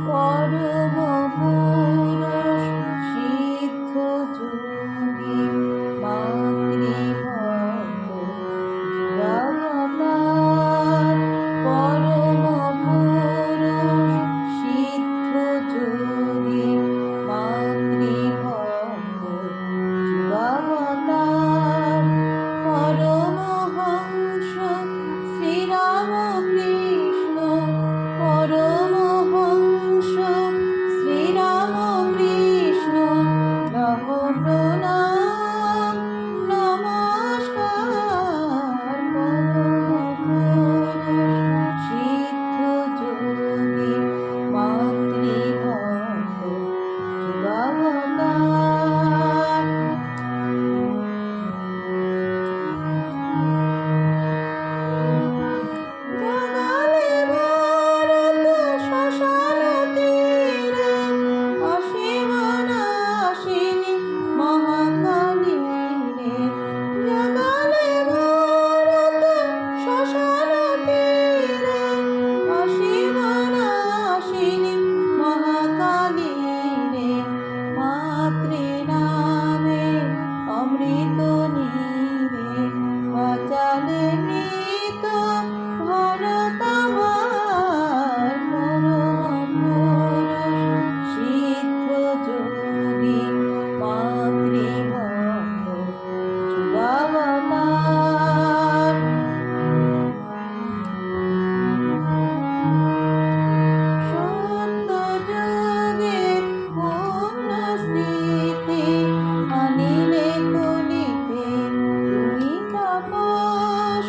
পরম পুরুষ সিদ্ধ যোগী মাতৃভক্ত যুগাবতার। পরম পুরুষ সিদ্ধ যোগী মাতৃভক্ত যুগাবতার। পরমহংস শ্রীরামকৃষ্ণ, পরমহংস শ্রীরামকৃষ্ণ, লহ প্রণাম নমস্কার। পরমপুরুষ সিদ্ধ যোগী মাতৃভক্ত যুগাবতার। জগালে ভারত শ্মশান তীরে, অসীম নাশিনী মহাকালী রে। জগালে ভারত শ্মশান তীরে, অসীম নাশিনী মহাকালী রে। মাতৃনামে অমৃত নীরে, বাঁচালে মৃত ভারত আমার। পরম পুরুষ সিদ্ধ যোগী মাতৃভক্ত যুগাবতার। সত্য যুগে পূর্ণ স্মৃতি আনিলে কলিতে তুমি তাপস।